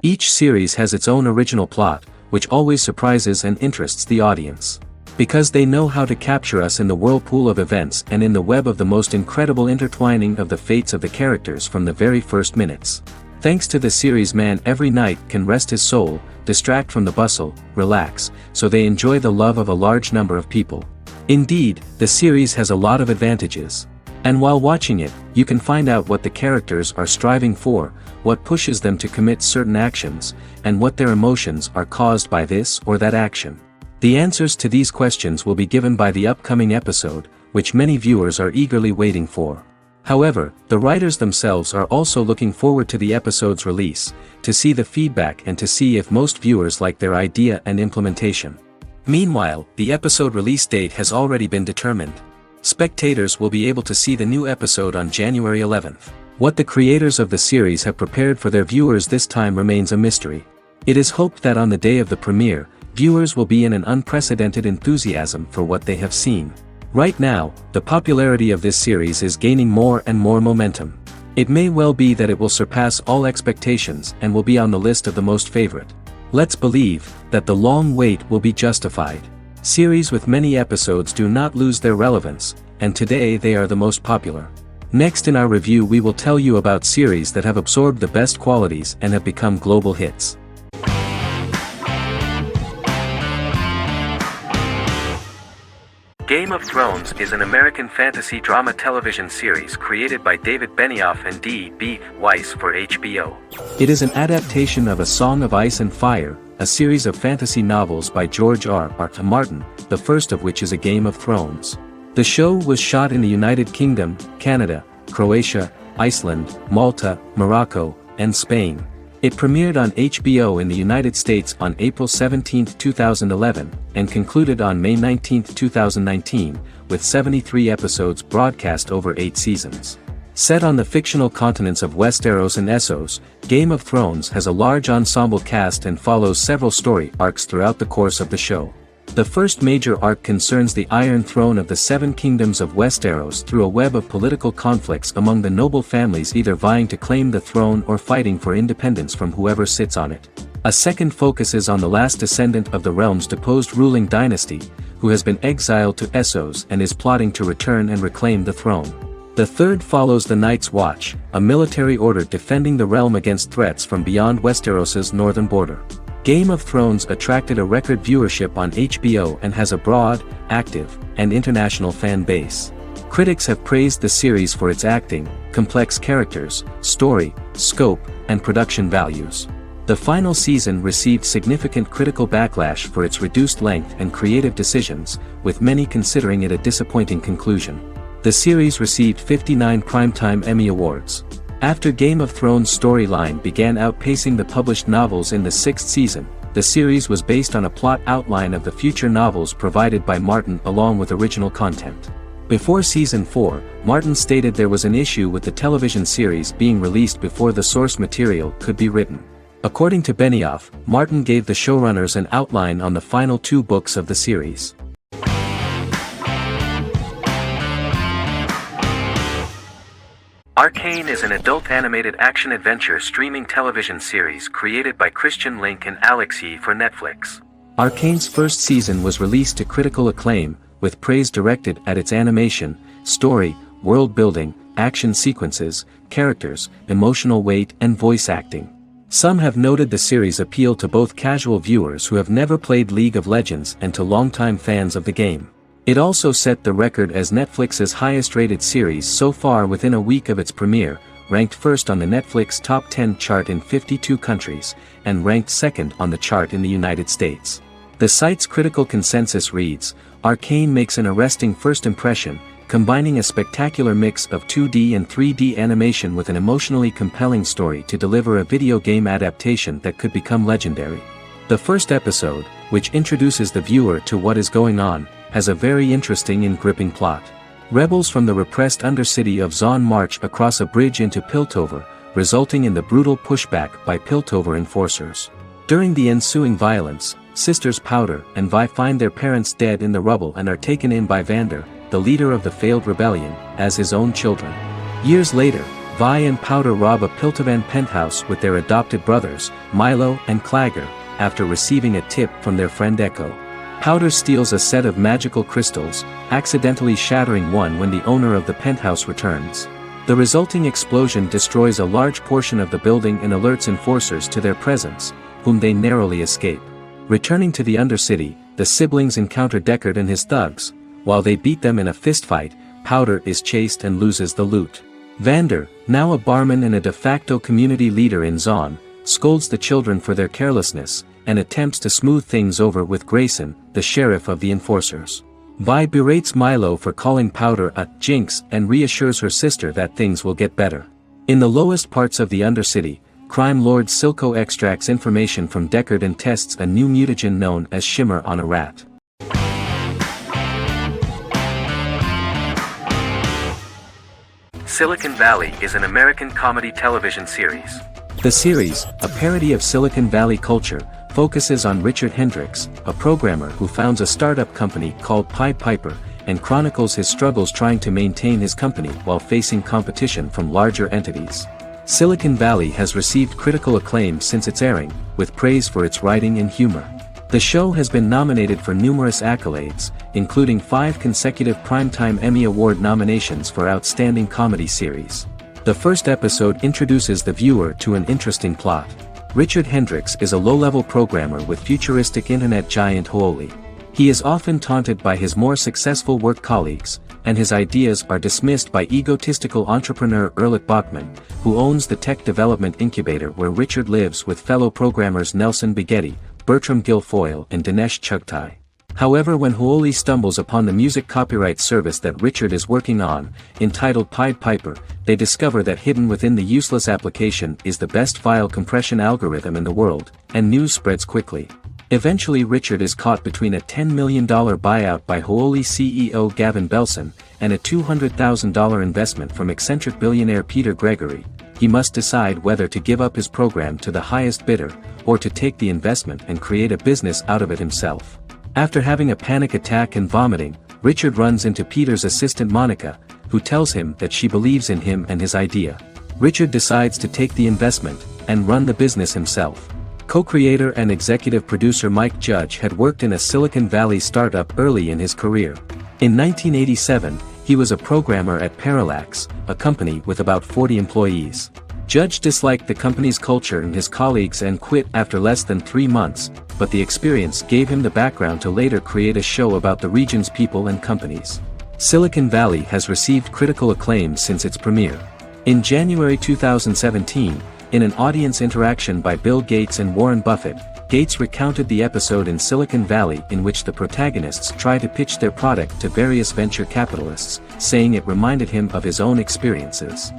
Each series has its own original plot, which always surprises and interests the audience. Because they know how to capture us in the whirlpool of events and in the web of the most incredible intertwining of the fates of the characters from the very first minutes. Thanks to the series, man every night can rest his soul, distract from the bustle, relax, so they enjoy the love of a large number of people. Indeed, the series has a lot of advantages. And while watching it, you can find out what the characters are striving for, what pushes them to commit certain actions, and what their emotions are caused by this or that action. The answers to these questions will be given by the upcoming episode, which many viewers are eagerly waiting for. However, the writers themselves are also looking forward to the episode's release, to see the feedback and to see if most viewers like their idea and implementation. Meanwhile, the episode release date has already been determined. Spectators will be able to see the new episode on January 11th. What the creators of the series have prepared for their viewers this time remains a mystery. It is hoped that on the day of the premiere, viewers will be in an unprecedented enthusiasm for what they have seen. Right now, the popularity of this series is gaining more and more momentum. It may well be that it will surpass all expectations and will be on the list of the most favorite. Let's believe that the long wait will be justified. Series with many episodes do not lose their relevance, and today they are the most popular. Next in our review we will tell you about series that have absorbed the best qualities and have become global hits. Game of Thrones is an American fantasy drama television series created by David Benioff and D.B. Weiss for HBO. It is an adaptation of A Song of Ice and Fire, a series of fantasy novels by George R.R. Martin, the first of which is A Game of Thrones. The show was shot in the United Kingdom, Canada, Croatia, Iceland, Malta, Morocco, and Spain. It premiered on HBO in the United States on April 17, 2011, and concluded on May 19, 2019, with 73 episodes broadcast over 8 seasons. Set on the fictional continents of Westeros and Essos, Game of Thrones has a large ensemble cast and follows several story arcs throughout the course of the show. The first major arc concerns the Iron Throne of the Seven Kingdoms of Westeros through a web of political conflicts among the noble families either vying to claim the throne or fighting for independence from whoever sits on it. A second focuses on the last descendant of the realm's deposed ruling dynasty, who has been exiled to Essos and is plotting to return and reclaim the throne. The third follows the Night's Watch, a military order defending the realm against threats from beyond Westeros's northern border. Game of Thrones attracted a record viewership on HBO and has a broad, active, and international fan base. Critics have praised the series for its acting, complex characters, story, scope, and production values. The final season received significant critical backlash for its reduced length and creative decisions, with many considering it a disappointing conclusion. The series received 59 Primetime Emmy Awards. After Game of Thrones' storyline began outpacing the published novels in the 6th season, the series was based on a plot outline of the future novels provided by Martin along with original content. Before Season 4, Martin stated there was an issue with the television series being released before the source material could be written. According to Benioff, Martin gave the showrunners an outline on the final 2 books of the series. Arcane is an adult animated action-adventure streaming television series created by Christian Link and Alex Yee for Netflix. Arcane's first season was released to critical acclaim, with praise directed at its animation, story, world-building, action sequences, characters, emotional weight and voice acting. Some have noted the series appeal to both casual viewers who have never played League of Legends and to longtime fans of the game. It also set the record as Netflix's highest-rated series so far within a week of its premiere, ranked first on the Netflix Top 10 chart in 52 countries, and ranked second on the chart in the United States. The site's critical consensus reads, "Arcane makes an arresting first impression, combining a spectacular mix of 2D and 3D animation with an emotionally compelling story to deliver a video game adaptation that could become legendary." The first episode, which introduces the viewer to what is going on, has a very interesting and gripping plot. Rebels from the repressed undercity of Zon march across a bridge into Piltover, resulting in the brutal pushback by Piltover enforcers. During the ensuing violence, sisters Powder and Vi find their parents dead in the rubble and are taken in by Vander, the leader of the failed rebellion, as his own children. Years later, Vi and Powder rob a Piltovan penthouse with their adopted brothers, Milo and Clagger, after receiving a tip from their friend Echo. Powder steals a set of magical crystals, accidentally shattering one when the owner of the penthouse returns. The resulting explosion destroys a large portion of the building and alerts enforcers to their presence, whom they narrowly escape. Returning to the Undercity, the siblings encounter Deckard and his thugs. While they beat them in a fistfight, Powder is chased and loses the loot. Vander, now a barman and a de facto community leader in Zon, scolds the children for their carelessness, and attempts to smooth things over with Grayson, the sheriff of the enforcers. Vi berates Milo for calling Powder a jinx and reassures her sister that things will get better. In the lowest parts of the Undercity, crime lord Silco extracts information from Deckard and tests a new mutagen known as Shimmer on a rat. Silicon Valley is an American comedy television series. The series, a parody of Silicon Valley culture, focuses on Richard Hendricks, a programmer who founds a startup company called Pied Piper, and chronicles his struggles trying to maintain his company while facing competition from larger entities. Silicon Valley has received critical acclaim since its airing, with praise for its writing and humor. The show has been nominated for numerous accolades, including 5 consecutive Primetime Emmy Award nominations for Outstanding Comedy Series. The first episode introduces the viewer to an interesting plot. Richard Hendricks is a low-level programmer with futuristic internet giant Huoli. He is often taunted by his more successful work colleagues, and his ideas are dismissed by egotistical entrepreneur Erlich Bachman, who owns the tech development incubator where Richard lives with fellow programmers Nelson Bighetti, Bertram Guilfoyle and Dinesh Chugtai. However, when Huoli stumbles upon the music copyright service that Richard is working on, entitled Pied Piper, they discover that hidden within the useless application is the best file compression algorithm in the world, and news spreads quickly. Eventually Richard is caught between a $10 million buyout by Huoli CEO Gavin Belson, and a $200,000 investment from eccentric billionaire Peter Gregory. He must decide whether to give up his program to the highest bidder, or to take the investment and create a business out of it himself. After having a panic attack and vomiting, Richard runs into Peter's assistant Monica, who tells him that she believes in him and his idea. Richard decides to take the investment, and run the business himself. Co-creator and executive producer Mike Judge had worked in a Silicon Valley startup early in his career. In 1987, he was a programmer at Parallax, a company with about 40 employees. Judge disliked the company's culture and his colleagues and quit after less than 3 months, but the experience gave him the background to later create a show about the region's people and companies. Silicon Valley has received critical acclaim since its premiere. In January 2017, in an audience interaction by Bill Gates and Warren Buffett, Gates recounted the episode in Silicon Valley in which the protagonists try to pitch their product to various venture capitalists, saying it reminded him of his own experiences.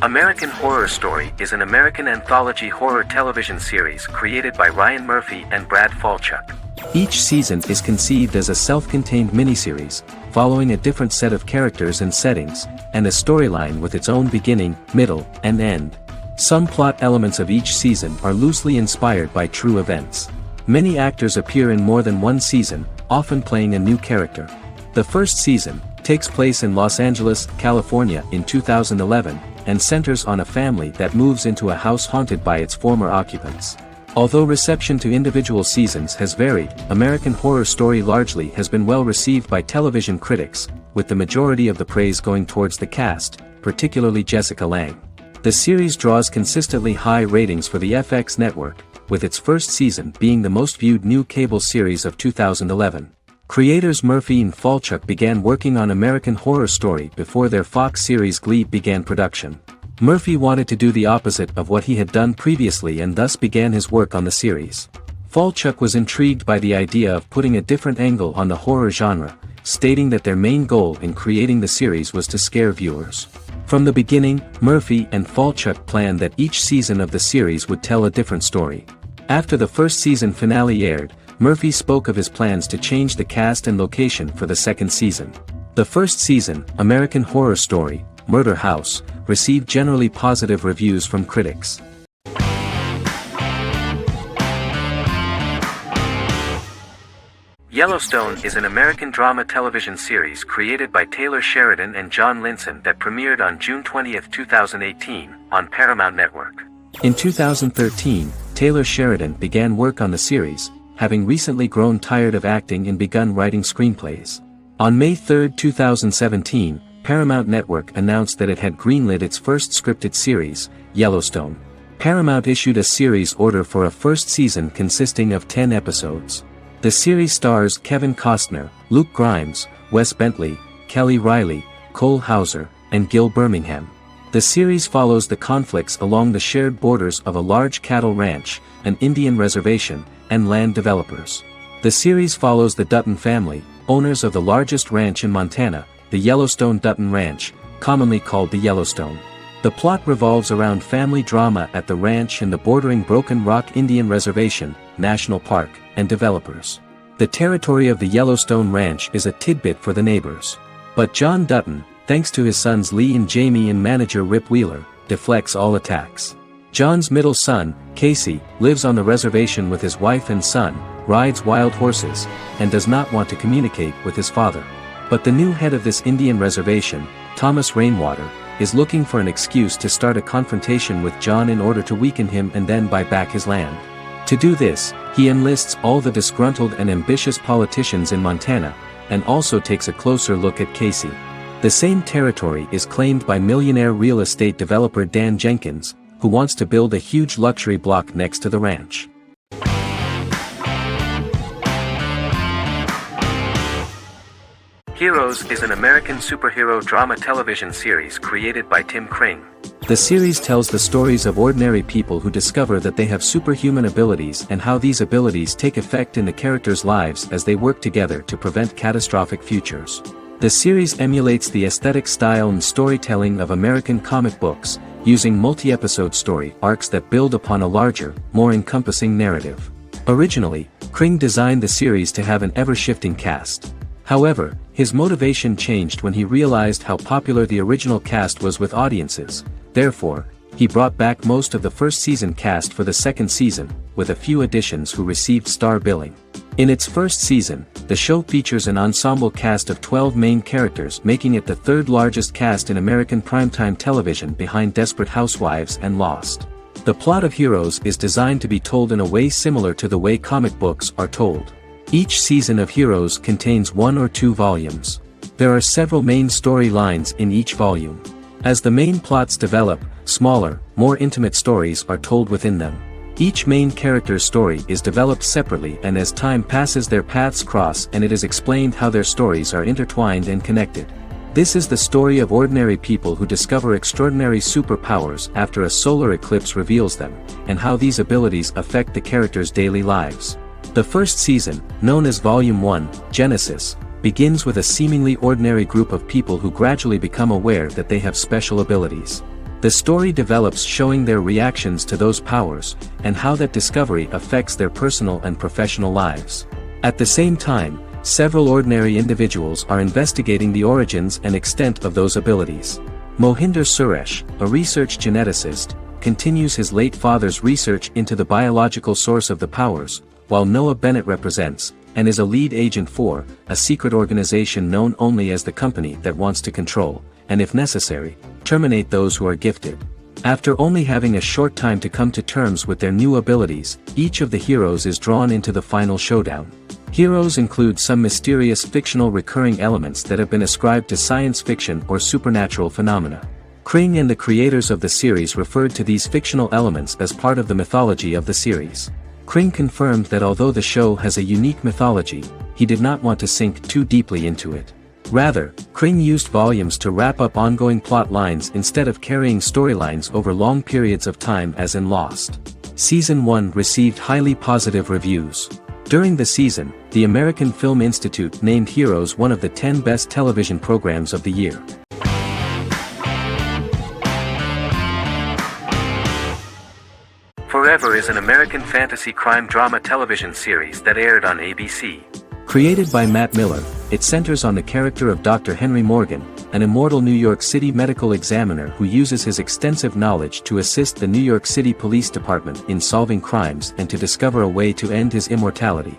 American Horror Story is an American anthology horror television series created by Ryan Murphy and Brad Falchuk. Each season is conceived as a self-contained miniseries, following a different set of characters and settings, and a storyline with its own beginning, middle, and end. Some plot elements of each season are loosely inspired by true events. Many actors appear in more than one season, often playing a new character. The first season takes place in Los Angeles, California in 2011, and centers on a family that moves into a house haunted by its former occupants. Although reception to individual seasons has varied, American Horror Story largely has been well received by television critics, with the majority of the praise going towards the cast, particularly Jessica Lange. The series draws consistently high ratings for the FX network, with its first season being the most viewed new cable series of 2011. Creators Murphy and Falchuk began working on American Horror Story before their Fox series Glee began production. Murphy wanted to do the opposite of what he had done previously and thus began his work on the series. Falchuk was intrigued by the idea of putting a different angle on the horror genre, stating that their main goal in creating the series was to scare viewers. From the beginning, Murphy and Falchuk planned that each season of the series would tell a different story. After the first season finale aired, Murphy spoke of his plans to change the cast and location for the second season. The first season, American Horror Story, Murder House, received generally positive reviews from critics. Yellowstone is an American drama television series created by Taylor Sheridan and John Linson that premiered on June 20, 2018, on Paramount Network. In 2013, Taylor Sheridan began work on the series, having recently grown tired of acting and begun writing screenplays. On May 3, 2017, Paramount Network announced that it had greenlit its first scripted series, Yellowstone. Paramount issued a series order for a first season consisting of 10 episodes. The series stars Kevin Costner, Luke Grimes, Wes Bentley, Kelly Riley, Cole Hauser, and Gil Birmingham. The series follows the conflicts along the shared borders of a large cattle ranch, an Indian reservation, and land developers. The series follows the Dutton family, owners of the largest ranch in Montana, the Yellowstone Dutton Ranch, commonly called the Yellowstone. The plot revolves around family drama at the ranch and the bordering Broken Rock Indian Reservation, National Park, and developers. The territory of the Yellowstone Ranch is a tidbit for the neighbors. But John Dutton, thanks to his sons Lee and Jamie and manager Rip Wheeler, deflects all attacks. John's middle son, Casey, lives on the reservation with his wife and son, rides wild horses, and does not want to communicate with his father. But the new head of this Indian reservation, Thomas Rainwater, is looking for an excuse to start a confrontation with John in order to weaken him and then buy back his land. To do this, he enlists all the disgruntled and ambitious politicians in Montana, and also takes a closer look at Casey. The same territory is claimed by millionaire real estate developer Dan Jenkins, who wants to build a huge luxury block next to the ranch. Heroes is an American superhero drama television series created by Tim Kring. The series tells the stories of ordinary people who discover that they have superhuman abilities and how these abilities take effect in the characters' lives as they work together to prevent catastrophic futures. The series emulates the aesthetic style and storytelling of American comic books, using multi-episode story arcs that build upon a larger, more encompassing narrative. Originally, Kring designed the series to have an ever-shifting cast. However, his motivation changed when he realized how popular the original cast was with audiences. Therefore, he brought back most of the first season cast for the second season, with a few additions who received star billing. In its first season, the show features an ensemble cast of 12 main characters, making it the third largest cast in American primetime television behind Desperate Housewives and Lost. The plot of Heroes is designed to be told in a way similar to the way comic books are told. Each season of Heroes contains 1 or 2 volumes. There are several main storylines in each volume. As the main plots develop, smaller, more intimate stories are told within them. Each main character's story is developed separately, and as time passes their paths cross and it is explained how their stories are intertwined and connected. This is the story of ordinary people who discover extraordinary superpowers after a solar eclipse reveals them, and how these abilities affect the characters' daily lives. The first season, known as Volume 1, Genesis, begins with a seemingly ordinary group of people who gradually become aware that they have special abilities. The story develops showing their reactions to those powers, and how that discovery affects their personal and professional lives. At the same time, several ordinary individuals are investigating the origins and extent of those abilities. Mohinder Suresh, a research geneticist, continues his late father's research into the biological source of the powers, while Noah Bennett represents, and is a lead agent for, a secret organization known only as the company that wants to control, and if necessary, terminate those who are gifted. After only having a short time to come to terms with their new abilities, each of the heroes is drawn into the final showdown. Heroes include some mysterious fictional recurring elements that have been ascribed to science fiction or supernatural phenomena. Kring and the creators of the series referred to these fictional elements as part of the mythology of the series. Kring confirmed that although the show has a unique mythology, he did not want to sink too deeply into it. Rather, Kring used volumes to wrap up ongoing plot lines instead of carrying storylines over long periods of time as in Lost. Season 1 received highly positive reviews. During the season, the American Film Institute named Heroes one of the 10 best television programs of the year. Forever is an American fantasy crime drama television series that aired on ABC. Created by Matt Miller, it centers on the character of Dr. Henry Morgan, an immortal New York City medical examiner who uses his extensive knowledge to assist the New York City Police Department in solving crimes and to discover a way to end his immortality.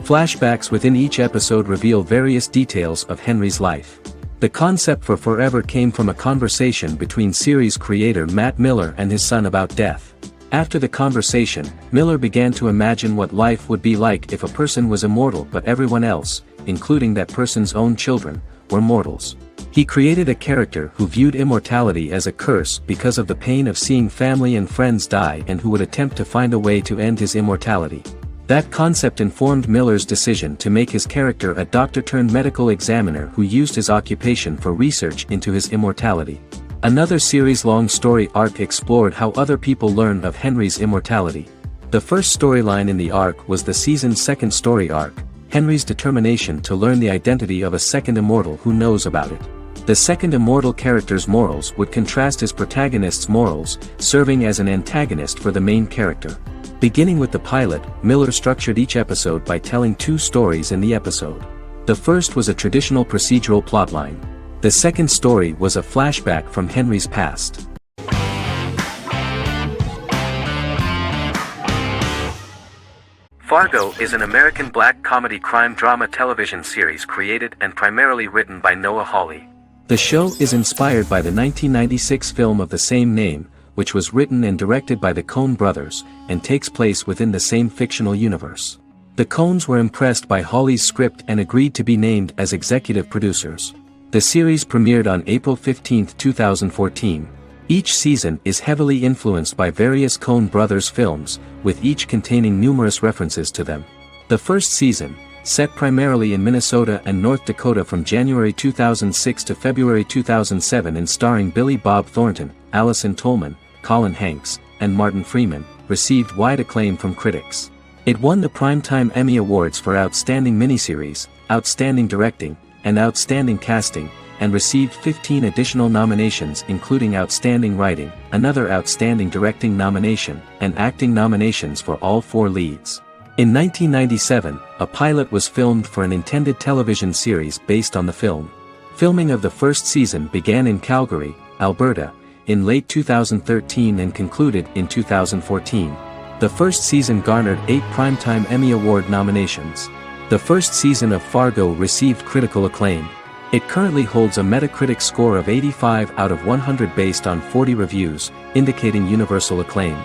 Flashbacks within each episode reveal various details of Henry's life. The concept for Forever came from a conversation between series creator Matt Miller and his son about death. After the conversation, Miller began to imagine what life would be like if a person was immortal but everyone else, including that person's own children, were mortals. He created a character who viewed immortality as a curse because of the pain of seeing family and friends die and who would attempt to find a way to end his immortality. That concept informed Miller's decision to make his character a doctor-turned-medical examiner who used his occupation for research into his immortality. Another series-long story arc explored how other people learned of Henry's immortality. The first storyline in the arc was the season's second story arc, Henry's determination to learn the identity of a second immortal who knows about it. The second immortal character's morals would contrast his protagonist's morals, serving as an antagonist for the main character. Beginning with the pilot, Miller structured each episode by telling two stories in the episode. The first was a traditional procedural plotline. The second story was a flashback from Henry's past. Fargo is an American black comedy crime drama television series created and primarily written by Noah Hawley. The show is inspired by the 1996 film of the same name, which was written and directed by the Coen brothers, and takes place within the same fictional universe. The Coens were impressed by Hawley's script and agreed to be named as executive producers. The series premiered on April 15, 2014. Each season is heavily influenced by various Coen brothers films, with each containing numerous references to them. The first season, set primarily in Minnesota and North Dakota from January 2006 to February 2007 and starring Billy Bob Thornton, Allison Tolman, Colin Hanks, and Martin Freeman, received wide acclaim from critics. It won the Primetime Emmy Awards for Outstanding Miniseries, Outstanding Directing, and Outstanding Casting, and received 15 additional nominations including Outstanding Writing, another Outstanding Directing nomination, and acting nominations for all four leads. In 1997, a pilot was filmed for an intended television series based on the film. Filming of the first season began in Calgary, Alberta, in late 2013 and concluded in 2014. The first season garnered 8 Primetime Emmy Award nominations. The first season of Fargo received critical acclaim. It currently holds a Metacritic score of 85 out of 100 based on 40 reviews, indicating universal acclaim.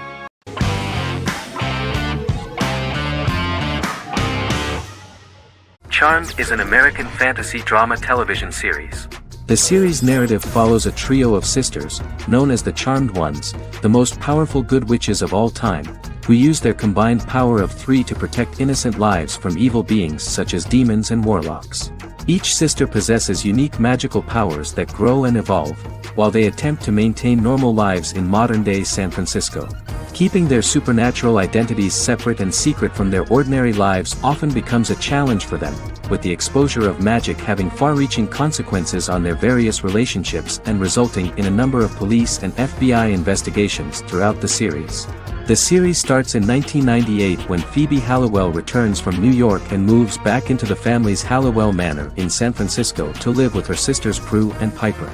Charmed is an American fantasy drama television series. The series' narrative follows a trio of sisters, known as the Charmed Ones, the most powerful good witches of all time, who use their combined power of 3 to protect innocent lives from evil beings such as demons and warlocks. Each sister possesses unique magical powers that grow and evolve, while they attempt to maintain normal lives in modern-day San Francisco. Keeping their supernatural identities separate and secret from their ordinary lives often becomes a challenge for them, with the exposure of magic having far-reaching consequences on their various relationships and resulting in a number of police and FBI investigations throughout the series. The series starts in 1998 when Phoebe Halliwell returns from New York and moves back into the family's Halliwell Manor in San Francisco to live with her sisters Prue and Piper.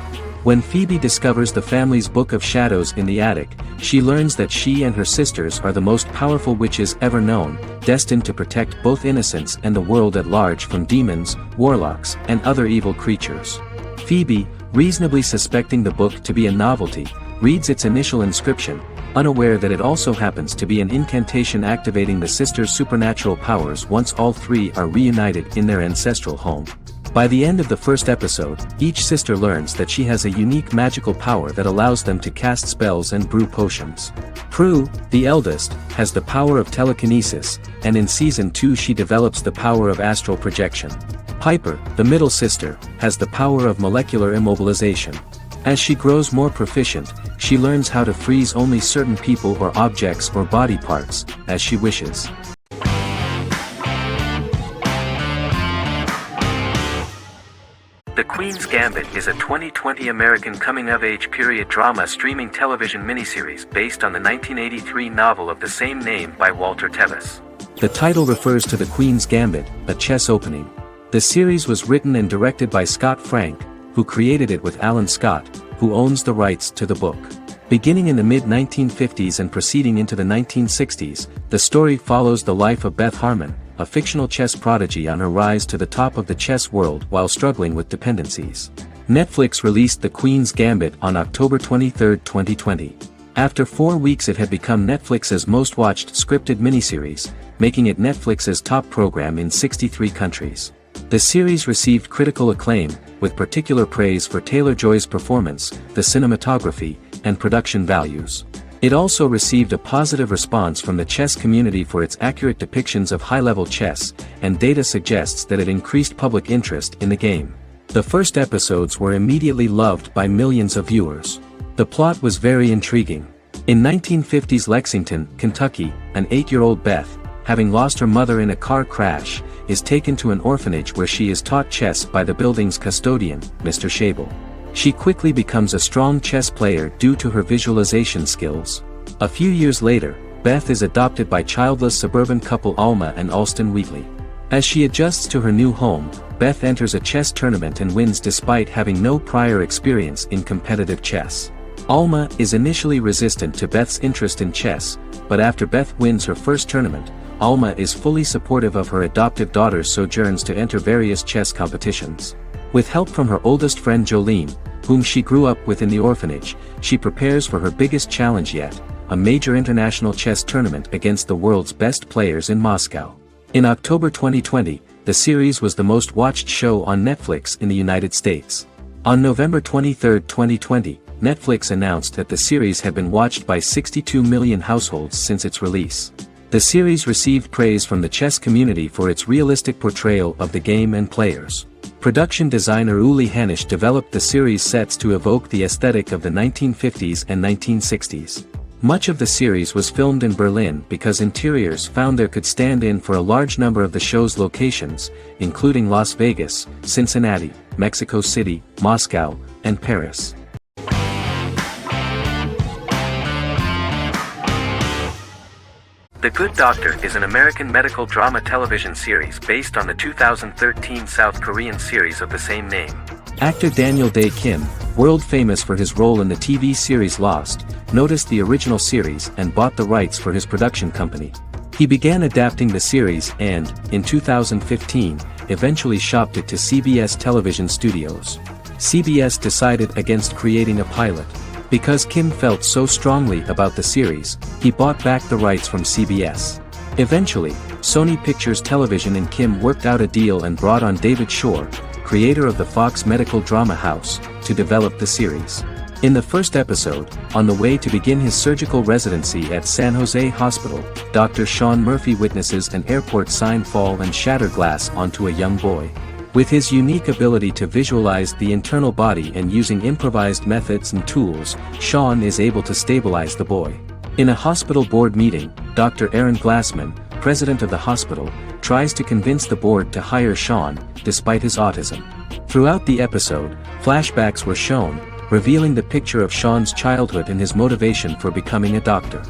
When Phoebe discovers the family's Book of Shadows in the attic, she learns that she and her sisters are the most powerful witches ever known, destined to protect both innocents and the world at large from demons, warlocks, and other evil creatures. Phoebe, reasonably suspecting the book to be a novelty, reads its initial inscription, unaware that it also happens to be an incantation activating the sisters' supernatural powers once all three are reunited in their ancestral home. By the end of the first episode, each sister learns that she has a unique magical power that allows them to cast spells and brew potions. Prue, the eldest, has the power of telekinesis, and in Season 2 she develops the power of astral projection. Piper, the middle sister, has the power of molecular immobilization. As she grows more proficient, she learns how to freeze only certain people or objects or body parts, as she wishes. The Queen's Gambit is a 2020 American coming-of-age period drama streaming television miniseries based on the 1983 novel of the same name by Walter Tevis. The title refers to the Queen's Gambit, a chess opening. The series was written and directed by Scott Frank, who created it with Alan Scott, who owns the rights to the book. Beginning in the mid-1950s and proceeding into the 1960s, the story follows the life of Beth Harmon, a fictional chess prodigy on her rise to the top of the chess world while struggling with dependencies. Netflix released The Queen's Gambit on October 23, 2020. After 4 weeks it had become Netflix's most watched scripted miniseries, making it Netflix's top program in 63 countries. The series received critical acclaim, with particular praise for Taylor-Joy's performance, the cinematography, and production values. It also received a positive response from the chess community for its accurate depictions of high-level chess, and data suggests that it increased public interest in the game. The first episodes were immediately loved by millions of viewers. The plot was very intriguing. In 1950s Lexington, Kentucky, an 8-year-old Beth, having lost her mother in a car crash, is taken to an orphanage where she is taught chess by the building's custodian, Mr. Schabel. She quickly becomes a strong chess player due to her visualization skills. A few years later, Beth is adopted by childless suburban couple Alma and Alston Wheatley. As she adjusts to her new home, Beth enters a chess tournament and wins despite having no prior experience in competitive chess. Alma is initially resistant to Beth's interest in chess, but after Beth wins her first tournament, Alma is fully supportive of her adoptive daughter's sojourns to enter various chess competitions. With help from her oldest friend Jolene, whom she grew up with in the orphanage, she prepares for her biggest challenge yet, a major international chess tournament against the world's best players in Moscow. In October 2020, the series was the most watched show on Netflix in the United States. On November 23, 2020, Netflix announced that the series had been watched by 62 million households since its release. The series received praise from the chess community for its realistic portrayal of the game and players. Production designer Uli Hanisch developed the series sets to evoke the aesthetic of the 1950s and 1960s. Much of the series was filmed in Berlin because interiors found there could stand in for a large number of the show's locations, including Las Vegas, Cincinnati, Mexico City, Moscow, and Paris. The Good Doctor is an American medical drama television series based on the 2013 South Korean series of the same name. Actor Daniel Dae Kim, world famous for his role in the TV series Lost, noticed the original series and bought the rights for his production company. He began adapting the series and, in 2015, eventually shopped it to CBS Television Studios. CBS decided against creating a pilot. Because Kim felt so strongly about the series, he bought back the rights from CBS. Eventually, Sony Pictures Television and Kim worked out a deal and brought on David Shore, creator of the Fox medical drama house, to develop the series. In the first episode, on the way to begin his surgical residency at San Jose Hospital, Dr. Sean Murphy witnesses an airport sign fall and shatter glass onto a young boy. With his unique ability to visualize the internal body and using improvised methods and tools, Sean is able to stabilize the boy. In a hospital board meeting, Dr. Aaron Glassman, president of the hospital, tries to convince the board to hire Sean, despite his autism. Throughout the episode, flashbacks were shown, revealing the picture of Sean's childhood and his motivation for becoming a doctor.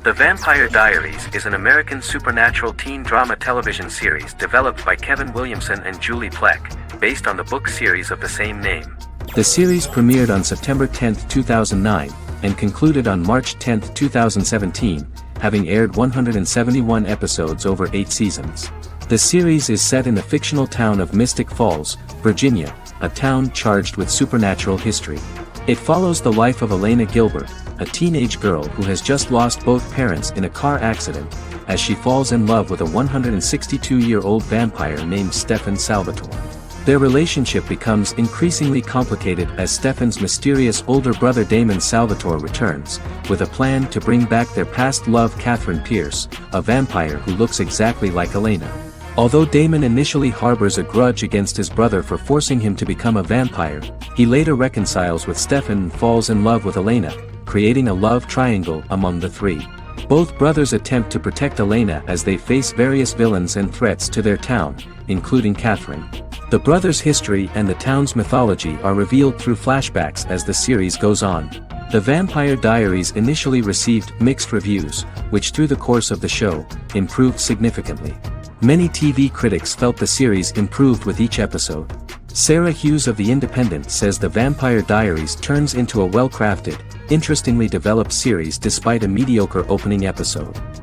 The Vampire Diaries is an American supernatural teen drama television series developed by Kevin Williamson and Julie Plec, based on the book series of the same name. The series premiered on September 10, 2009, and concluded on March 10, 2017, having aired 171 episodes over 8 seasons. The series is set in the fictional town of Mystic Falls, Virginia, a town charged with supernatural history. It follows the life of Elena Gilbert, a teenage girl who has just lost both parents in a car accident, as she falls in love with a 162-year-old vampire named Stefan Salvatore. Their relationship becomes increasingly complicated as Stefan's mysterious older brother Damon Salvatore returns, with a plan to bring back their past love Catherine Pierce, a vampire who looks exactly like Elena. Although Damon initially harbors a grudge against his brother for forcing him to become a vampire, he later reconciles with Stefan and falls in love with Elena, creating a love triangle among the three. Both brothers attempt to protect Elena as they face various villains and threats to their town, including Catherine. The brothers' history and the town's mythology are revealed through flashbacks as the series goes on. The Vampire Diaries initially received mixed reviews, which through the course of the show, improved significantly. Many TV critics felt the series improved with each episode. Sarah Hughes of The Independent says The Vampire Diaries turns into a well-crafted, interestingly developed series despite a mediocre opening episode.